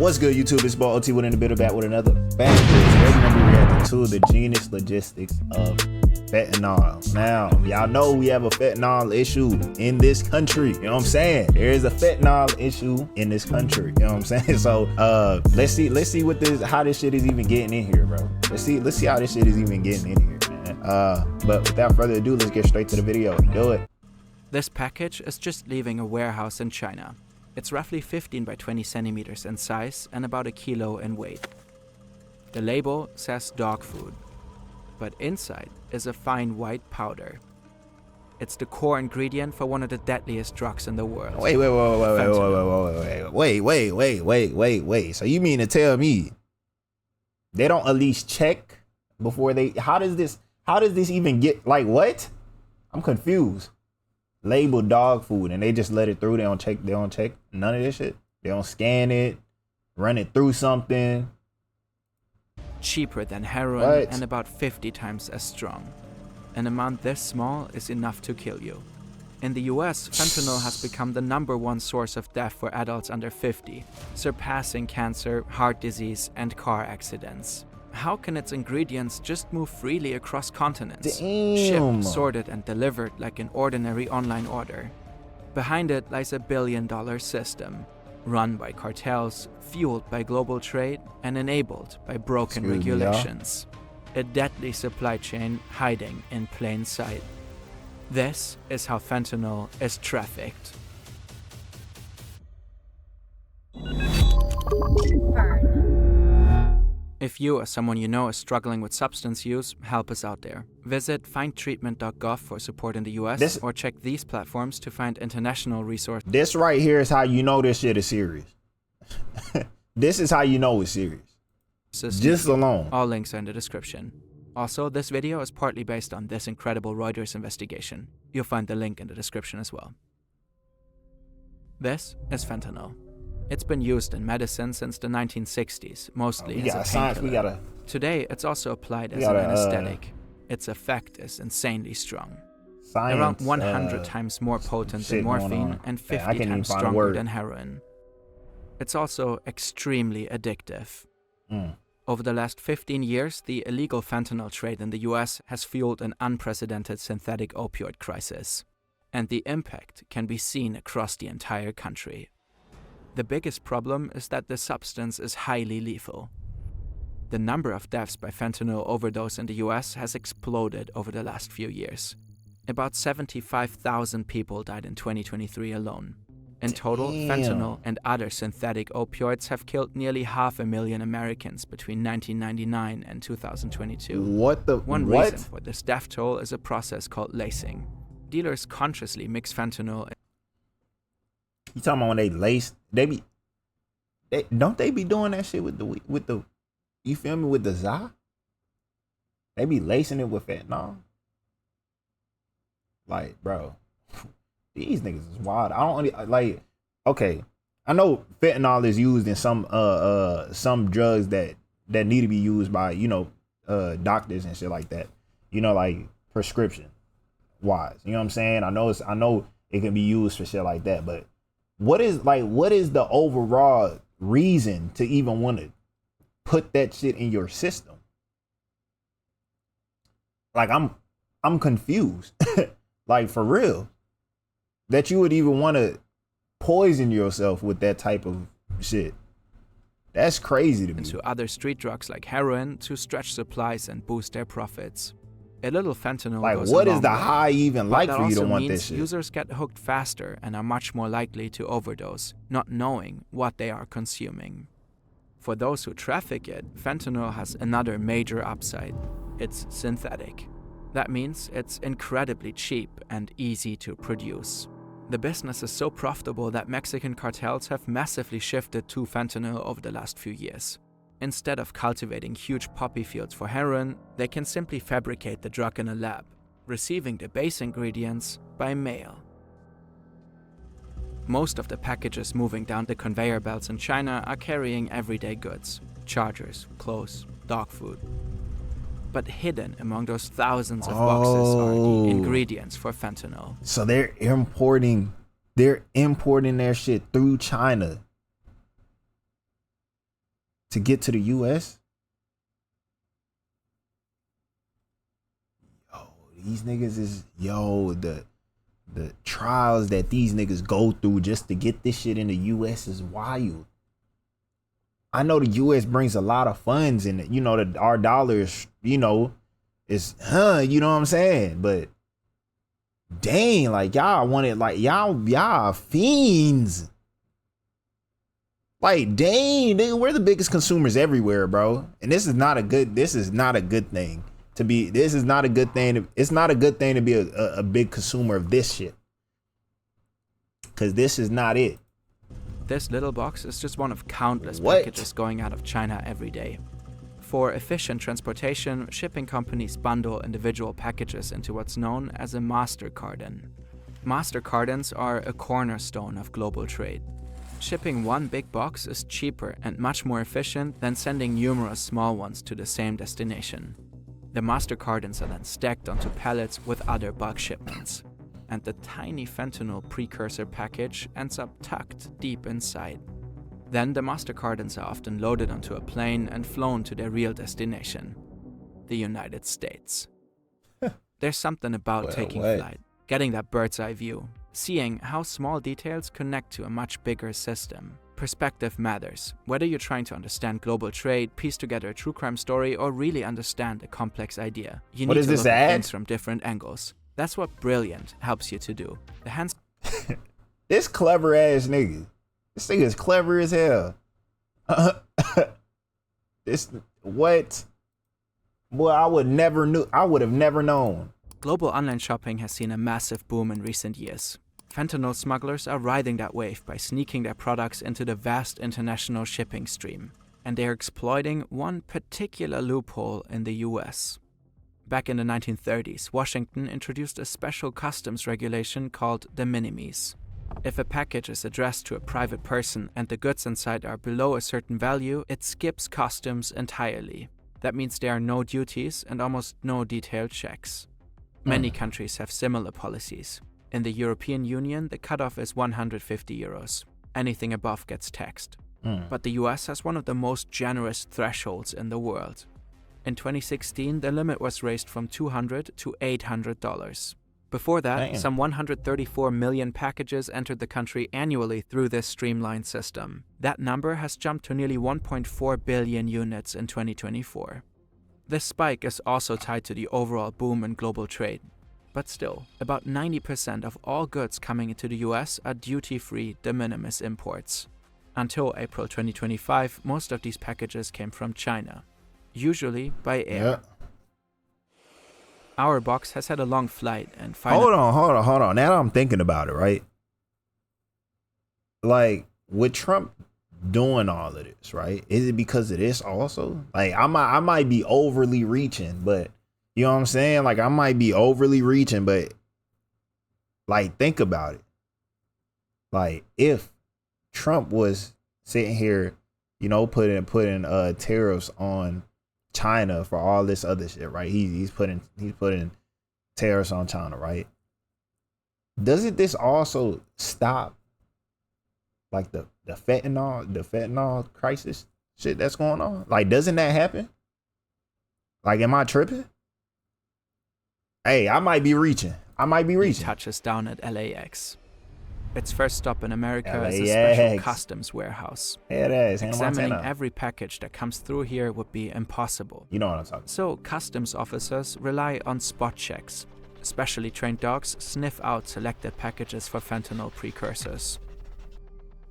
What's good, YouTube? It's boy OT in a bit back with another bang. Today we're gonna be reacting to the Evil Logistics of Fentanyl. Now, y'all know we have a fentanyl issue in this country. You know what I'm saying? There is a fentanyl issue in this country. You know what I'm saying? So let's see what how this shit is even getting in here, bro. Let's see how this shit is even getting in here, man. But without further ado, let's get straight to the video. Do it. This package is just leaving a warehouse in China. It's roughly 15 by 20 centimeters in size and about a kilo in weight. The label says dog food, but inside is a fine white powder. It's the core ingredient for one of the deadliest drugs in the world. Wait. So you mean to tell me they don't at least check before they, how does this even get, like, what? I'm confused. Label dog food and they just let it through. They don't check none of this shit. They don't scan it, run it through something. Cheaper than heroin and about 50 times as strong. An amount this small is enough to kill you. In the US, fentanyl has become the #1 source of death for adults under 50, surpassing cancer, heart disease, and car accidents. How can its ingredients just move freely across continents? Damn. Shipped, sorted, and delivered like an ordinary online order. Behind it lies a billion-dollar system, run by cartels, fueled by global trade, and enabled by broken regulations. A deadly supply chain hiding in plain sight. This is how fentanyl is trafficked. If you or someone you know is struggling with substance use, help us out there. Visit findtreatment.gov for support in the US or check these platforms to find international resources. This right here is how you know this shit is serious. This is how you know it's serious. Just alone. All links are in the description. Also, this video is partly based on this incredible Reuters investigation. You'll find the link in the description as well. This is fentanyl. It's been used in medicine since the 1960s, mostly as a painkiller. Today, it's also applied as an anesthetic. Its effect is insanely strong. Around 100 times more potent than morphine and 50 times stronger than heroin. It's also extremely addictive. Over the last 15 years, the illegal fentanyl trade in the US has fueled an unprecedented synthetic opioid crisis. And the impact can be seen across the entire country. The biggest problem is that the substance is highly lethal. The number of deaths by fentanyl overdose in the US has exploded over the last few years. About 75,000 people died in 2023 alone. In total, fentanyl and other synthetic opioids have killed nearly 500,000 Americans between 1999 and 2022. One reason for this death toll is a process called lacing. Dealers consciously mix fentanyl. You talking about when they lace? Don't they be doing that shit with the you feel me, with the za? They be lacing it with fentanyl. Like, bro, these niggas is wild. I don't like. Okay, I know fentanyl is used in some drugs that need to be used by, you know, doctors and shit like that. You know, like prescription wise. You know what I'm saying? I know it can be used for shit like that, but what is the overall reason to even want to put that shit in your system? Like, I'm confused. Like, for real, that you would even want to poison yourself with that type of shit. That's crazy to me. Into other street drugs like heroin to stretch supplies and boost their profits. A little fentanyl like, goes what a is the long way, high even like for you to want means this shit? Users get hooked faster and are much more likely to overdose, not knowing what they are consuming. For those who traffic it, fentanyl has another major upside. It's synthetic. That means it's incredibly cheap and easy to produce. The business is so profitable that Mexican cartels have massively shifted to fentanyl over the last few years. Instead of cultivating huge poppy fields for heroin, they can simply fabricate the drug in a lab, receiving the base ingredients by mail. Most of the packages moving down the conveyor belts in China are carrying everyday goods, chargers, clothes, dog food. But hidden among those thousands of boxes are the ingredients for fentanyl. So they're importing their shit through China to get to the US? These niggas is, the trials that these niggas go through just to get this shit in the US is wild. I know the US brings a lot of funds in it. You know, that our dollars, you know, is, you know what I'm saying? But dang, like y'all want it, like y'all fiends. Like, dang, nigga, we're the biggest consumers everywhere, bro. And this is not a good thing. It's not a good thing to be a big consumer of this shit. Cause this is not it. This little box is just one of countless packages going out of China every day. For efficient transportation, shipping companies bundle individual packages into what's known as a master carton. Master cartons are a cornerstone of global trade. Shipping one big box is cheaper and much more efficient than sending numerous small ones to the same destination. The master cartons are then stacked onto pallets with other bulk shipments, and the tiny fentanyl precursor package ends up tucked deep inside. Then the master cartons are often loaded onto a plane and flown to their real destination, the United States. There's something about taking flight, getting that bird's eye view, seeing how small details connect to a much bigger system. Perspective matters. Whether you're trying to understand global trade, piece together a true crime story, or really understand a complex idea, you need to look at things from different angles. That's what Brilliant helps you to do. This clever ass nigga. This nigga is clever as hell. What? Boy, I would have never known. Global online shopping has seen a massive boom in recent years. Fentanyl smugglers are riding that wave by sneaking their products into the vast international shipping stream, and they're exploiting one particular loophole in the US. Back in the 1930s, Washington introduced a special customs regulation called de minimis. If a package is addressed to a private person and the goods inside are below a certain value, it skips customs entirely. That means there are no duties and almost no detailed checks. Many countries have similar policies. In the European Union, the cutoff is 150 euros. Anything above gets taxed. But the US has one of the most generous thresholds in the world. In 2016, the limit was raised from $200 to $800. Before that, some 134 million packages entered the country annually through this streamlined system. That number has jumped to nearly 1.4 billion units in 2024. This spike is also tied to the overall boom in global trade. But still, about 90% of all goods coming into the US are duty-free de minimis imports. Until April 2025, most of these packages came from China, usually by air. Yeah. Our box has had a long flight and finally— Hold on. Now that I'm thinking about it, right? Like, with Trump doing all of this, right? Is it because of this also? Like, I might be overly reaching, but you know what I'm saying? Like, I might be overly reaching, but like, think about it. Like, if Trump was sitting here, you know, putting tariffs on China for all this other shit, right? He's putting tariffs on China, right? Doesn't this also stop like the fentanyl crisis shit that's going on? Like, doesn't that happen? Like, am I tripping? Hey, I might be reaching. He touches down at LAX. Its first stop in America is a special customs warehouse. Examining every package that comes through here would be impossible. You know what I'm talking about. So customs officers rely on spot checks. Specially trained dogs sniff out selected packages for fentanyl precursors.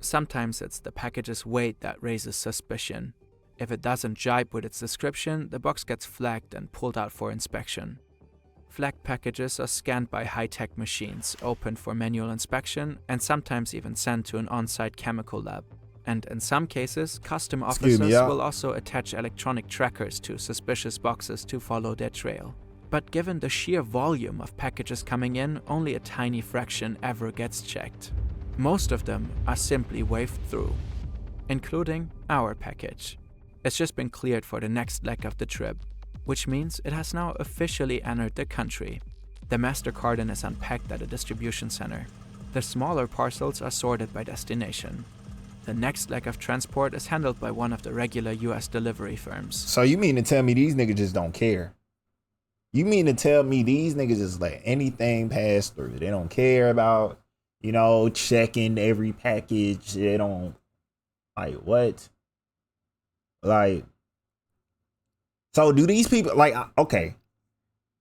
Sometimes it's the package's weight that raises suspicion. If it doesn't jibe with its description, the box gets flagged and pulled out for inspection. Flagged packages are scanned by high-tech machines, opened for manual inspection, and sometimes even sent to an on-site chemical lab. And in some cases, custom officers will also attach electronic trackers to suspicious boxes to follow their trail. But given the sheer volume of packages coming in, only a tiny fraction ever gets checked. Most of them are simply waved through, including our package. It's just been cleared for the next leg of the trip, which means it has now officially entered the country. The master carton is unpacked at a distribution center. The smaller parcels are sorted by destination. The next leg of transport is handled by one of the regular US delivery firms. So you mean to tell me these niggas just don't care? You mean to tell me these niggas just let anything pass through? They don't care about, checking every package. They don't, what? So do these people, okay.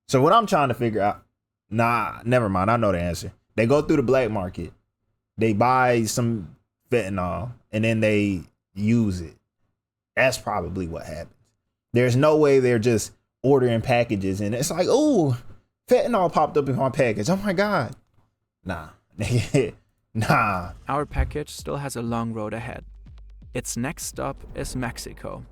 So what I'm trying to figure out, never mind. I know the answer. They go through the black market. They buy some fentanyl and then they use it. That's probably what happens. There's no way they're just ordering packages and it's like, oh, fentanyl popped up in my package. Oh my God. Nah. Nah. Our package still has a long road ahead. Its next stop is Mexico.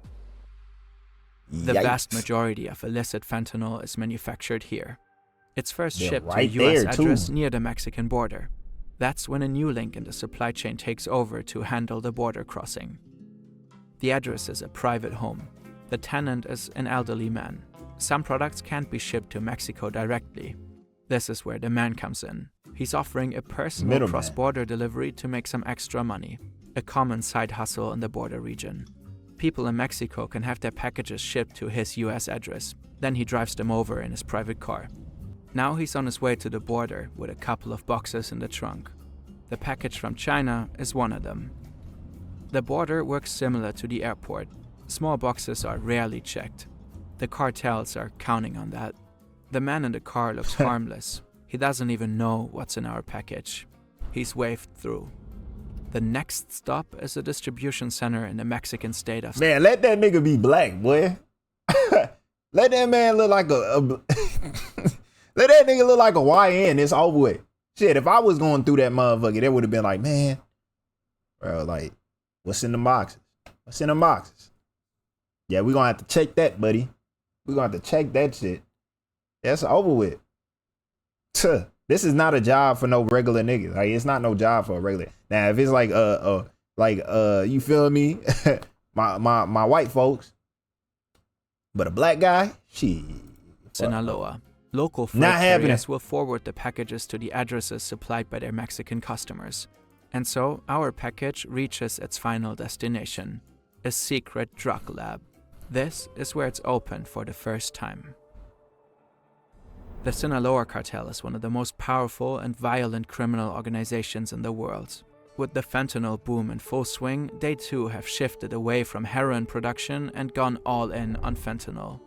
The vast majority of illicit fentanyl is manufactured here. It's first shipped to a US address near the Mexican border. That's when a new link in the supply chain takes over to handle the border crossing. The address is a private home. The tenant is an elderly man. Some products can't be shipped to Mexico directly. This is where the man comes in. He's offering a personal cross-border delivery to make some extra money, a common side hustle in the border region. People in Mexico can have their packages shipped to his US address. Then he drives them over in his private car. Now he's on his way to the border with a couple of boxes in the trunk. The package from China is one of them. The border works similar to the airport. Small boxes are rarely checked. The cartels are counting on that. The man in the car looks harmless. He doesn't even know what's in our package. He's waved through. The next stop is a distribution center in the Mexican state of... Man, let that nigga be black, boy. Let that man look like a let that nigga look like a YN. It's over with. Shit, if I was going through that motherfucker, that would have been like, man, bro, what's in the boxes? What's in the boxes? Yeah, we're going to have to check that, buddy. We're going to have to check that shit. That's over with. Tuh. This is not a job for no regular niggas. It's not no job for a regular. Now, if it's you feel me? my white folks. But a black guy, Sinaloa. Local freight carriers will forward the packages to the addresses supplied by their Mexican customers. And so, our package reaches its final destination, a secret drug lab. This is where it's opened for the first time. The Sinaloa cartel is one of the most powerful and violent criminal organizations in the world. With the fentanyl boom in full swing, they too have shifted away from heroin production and gone all in on fentanyl.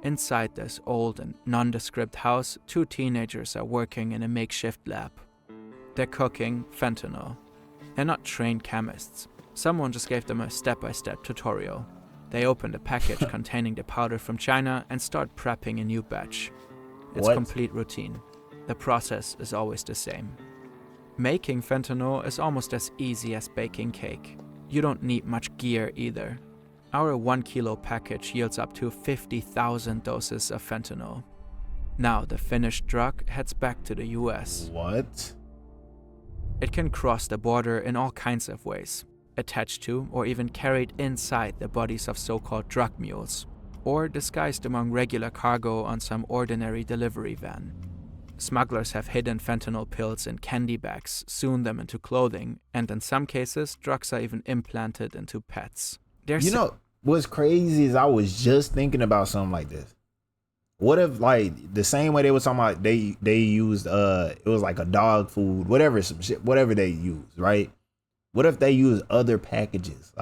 Inside this old and nondescript house, 2 teenagers are working in a makeshift lab. They're cooking fentanyl. They're not trained chemists. Someone just gave them a step-by-step tutorial. They open the package containing the powder from China and start prepping a new batch. It's complete routine. The process is always the same. Making fentanyl is almost as easy as baking cake. You don't need much gear either. Our 1 kilo package yields up to 50,000 doses of fentanyl. Now the finished drug heads back to the US. What? It can cross the border in all kinds of ways, attached to or even carried inside the bodies of so-called drug mules, or disguised among regular cargo on some ordinary delivery van. Smugglers have hidden fentanyl pills in candy bags, sewn them into clothing, and in some cases, drugs are even implanted into pets. What's crazy is I was just thinking about something like this. What if, the same way they were talking about, they used, it was like a dog food, whatever they used, right? What if they use other packages?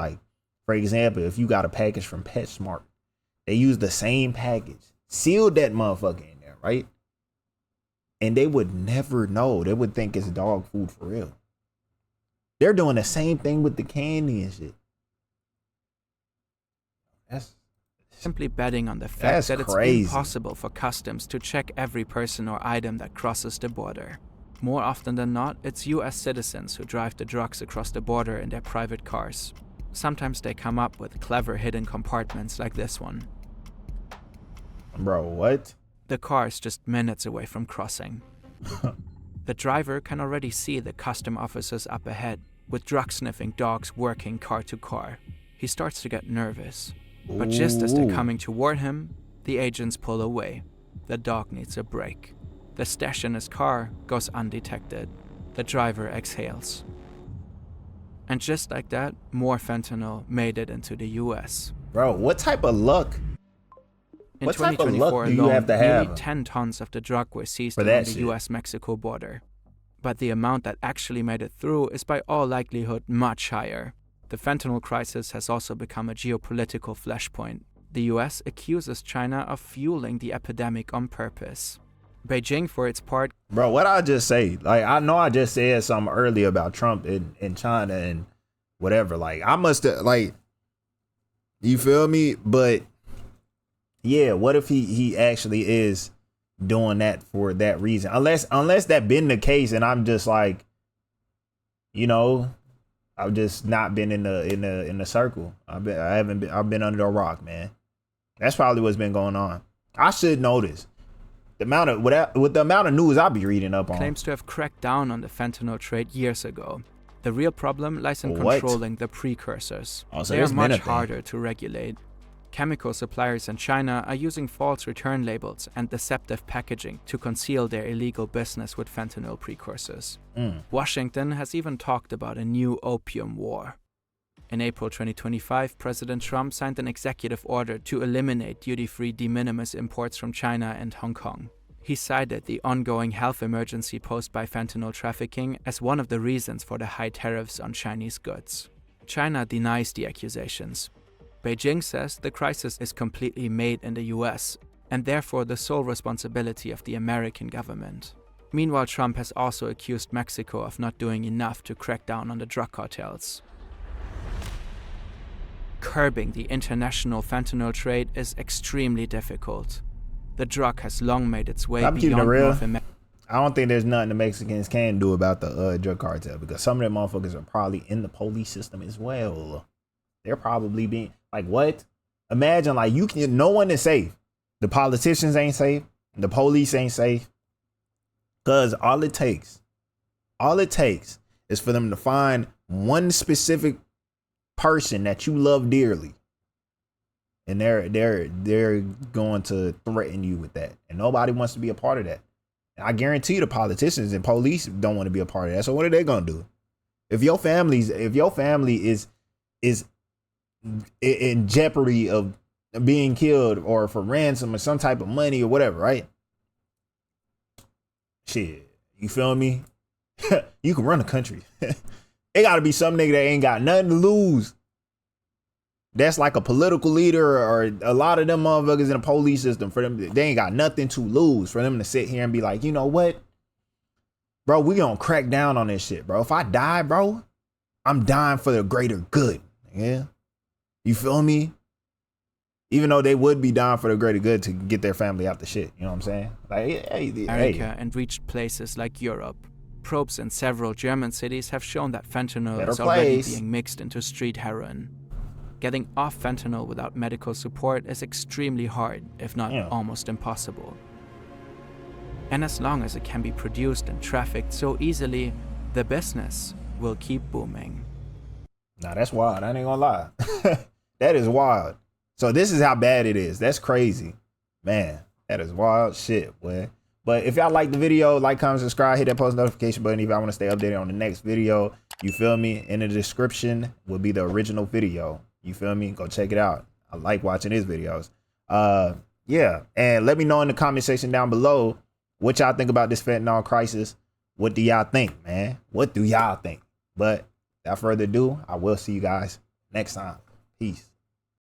For example, if you got a package from PetSmart, they use the same package, sealed that motherfucker in there, right? And they would never know. They would think it's dog food for real. They're doing the same thing with the candy and shit. That's simply betting on the fact that it's impossible for customs to check every person or item that crosses the border. More often than not, it's US citizens who drive the drugs across the border in their private cars. Sometimes they come up with clever hidden compartments like this one. Bro, what? The car is just minutes away from crossing. The driver can already see the custom officers up ahead, with drug-sniffing dogs working car to car. He starts to get nervous. But just as they're coming toward him, the agents pull away. The dog needs a break. The stash in his car goes undetected. The driver exhales. And just like that, more fentanyl made it into the US. Bro, what type of luck? In what 2024 type of luck do you alone, have to have nearly 10 tons of the drug were seized for along that the shit? US-Mexico border. But the amount that actually made it through is by all likelihood much higher. The fentanyl crisis has also become a geopolitical flashpoint. The US accuses China of fueling the epidemic on purpose. Beijing, for its part... Bro, what I just say? Like, I know I just said something earlier about Trump in China and whatever. Like, I must have, like, you feel me? But, yeah, what if he actually is doing that for that reason? Unless that been the case and I'm just like, you know, I've just not been in the circle. I've been under a rock, man. That's probably what's been going on. I should know this. With the amount of news I'll be reading up on. Claims to have cracked down on the fentanyl trade years ago. The real problem lies in controlling the precursors. Oh, so they are much harder to regulate. Chemical suppliers in China are using false return labels and deceptive packaging to conceal their illegal business with fentanyl precursors. Washington has even talked about a new opium war. In April 2025, President Trump signed an executive order to eliminate duty-free de minimis imports from China and Hong Kong. He cited the ongoing health emergency posed by fentanyl trafficking as one of the reasons for the high tariffs on Chinese goods. China denies the accusations. Beijing says the crisis is completely made in the US and therefore the sole responsibility of the American government. Meanwhile, Trump has also accused Mexico of not doing enough to crack down on the drug cartels. Curbing the international fentanyl trade is extremely difficult. The drug has long made its way beyond North America. I don't think there's nothing the Mexicans can do about the drug cartel, because some of them motherfuckers are probably in the police system as well. They're probably being like, what? Imagine, like, no one is safe. The politicians ain't safe. The police ain't safe. Because all it takes is for them to find one specific person that you love dearly, and they're going to threaten you with that, and nobody wants to be a part of that. And I guarantee you the politicians and police don't want to be a part of that. So what are they gonna do? If your family is in jeopardy of being killed or for ransom or some type of money or whatever, right? Shit, you feel me? You can run a country. It gotta be some nigga that ain't got nothing to lose. That's like a political leader, or a lot of them motherfuckers in the police system. For them, they ain't got nothing to lose. For them to sit here and be like, you know what, bro, we gonna crack down on this shit, bro. If I die, bro, I'm dying for the greater good. Yeah, you feel me? Even though they would be dying for the greater good to get their family out the shit. You know what I'm saying? Like, America and reached places like Europe. Probes in several German cities have shown that fentanyl is already being mixed into street heroin. Getting off fentanyl without medical support is extremely hard, if not almost impossible. And as long as it can be produced and trafficked so easily, the business will keep booming. Nah, that's wild. I ain't gonna lie. That is wild. So this is how bad it is. That's crazy. Man, that is wild shit, boy. But if y'all like the video, like, comment, subscribe, hit that post notification button if y'all want to stay updated on the next video. You feel me? In the description will be the original video. You feel me? Go check it out. I like watching his videos. Yeah. And let me know in the comment section down below what y'all think about this fentanyl crisis. What do y'all think, man? What do y'all think? But without further ado, I will see you guys next time. Peace.